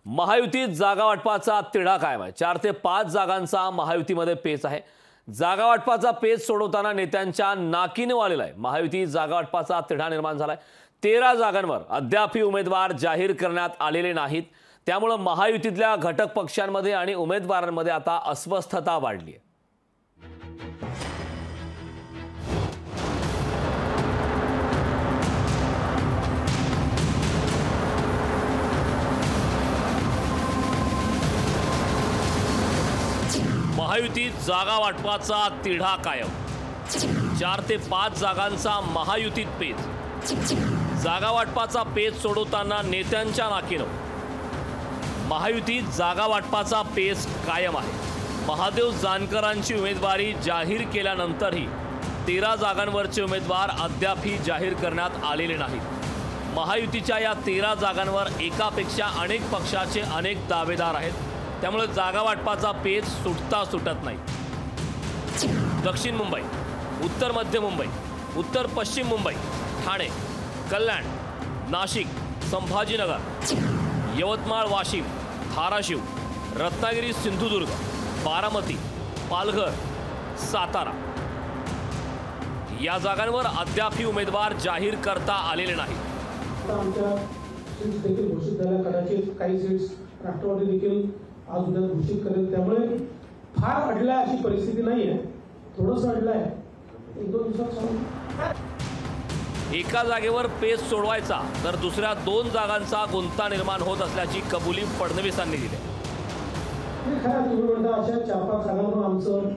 महायुतीत जागा वाटपाचा तिढा कायम आहे। 4 ते 5 जागांचा महायुतीमध्ये पेच आहे। जागा वाटपाचा पेच सोडवताना नेत्यांच्या नाकीने आलेला आहे। महायुतीत जागा वाटपाचा तिढा निर्माण झालाय। 13 जागांवर अद्यापही उमेदवार जाहीर करण्यात आलेले नाहीत। त्यामुळे महायुतीतल्या घटक पक्षांमध्ये आणि उमेदवारांमध्ये आता अस्वस्थता वाढली आहे। महायुतीत जागा वाटपाचा तिढा कायम। 4 ते 5 जागांचा महायुतीत पेच। जागा वाटपाचा पेच सोडवताना नेत्यांच्या नाकीनं महायुतीत जागा वाटपाचा पेच कायम आहे। महादेव जानकरांची उमेदवारी जाहीर केल्यानंतरही 13 जागांवरचे उमेदवार अद्यापही जाहीर करण्यात आलेले नाहीत। महायुतीच्या या 13 जागांवर एकापेक्षा अनेक पक्षाचे अनेक दावेदार आहेत। त्यामुळे जागा वाटपाचा पेच सुटता सुटत नाही। दक्षिण मुंबई, उत्तर मध्य मुंबई, उत्तर पश्चिम मुंबई, ठाणे, कल्याण, नाशिक, संभाजीनगर, यवतमाळ, वाशिम, धाराशिव, रत्नागिरी, सिंधुदुर्ग, बारामती, पालघर, सातारा या जागांवर अद्यापही उमेदवार जाहीर करता आलेले नाहीत। आमच्या सीट्स देखील घोषित झाल्या। कदाचित काही सीट्स राष्ट्रवादी देखील आज उद्या घोषित करेल। त्यामुळे फार अडला अशी परिस्थिती नाही आहे। थोडंसं अडलं आहे, 1-2 दिवसात सांगू। एका जागेवर पेच सोडवायचा तर दुसऱ्या 2 जागांचा गुंता निर्माण होत असल्याची कबुली फडणवीसांनी दिली। खरं तुम्ही म्हणता अशा 4-5 जागांवर आमचं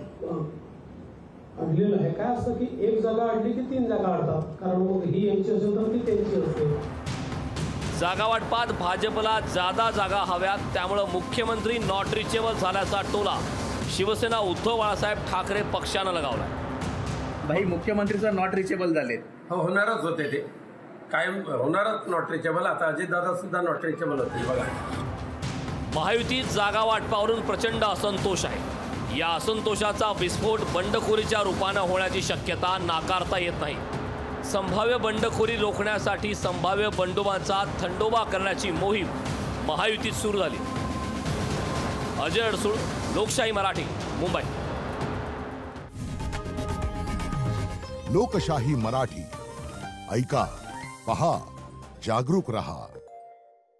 अडलेलं आहे। काय असतं की एक जागा अडली की 3 जागा अडतात, कारण मग ही यांची असेल तर ती त्यांची असते। जागा वाटपात भाजपला जादा जागा हव्यात, त्यामुळे मुख्यमंत्री नॉट रिचेबल झाल्याचा टोला शिवसेना उद्धव बाळासाहेब ठाकरे पक्षानं लगावलाय। भाई मुख्यमंत्रीचा नॉट रिचेबल झाले। हो, होणारच होते, ते कायम होणारच नॉट रिचेबल। आता अजितदादा सुद्धा नॉट रिचेबल होते। बघा, महायुतीत जागा वाटपावरून प्रचंड असंतोष आहे। या असंतोषाचा विस्फोट बंडखोरीच्या रूपानं होण्याची शक्यता नाकारता येत नाही। संभाव्य बंडखोरी रोखण्यासाठी संभाव्य बंडोबांचा थंडोबा करण्याची मोहीम महायुतीत सुरू झाली। अजय अडसूळ, लोकशाही मराठी, मुंबई। लोकशाही मराठी ऐका, पहा, जागरूक रहा।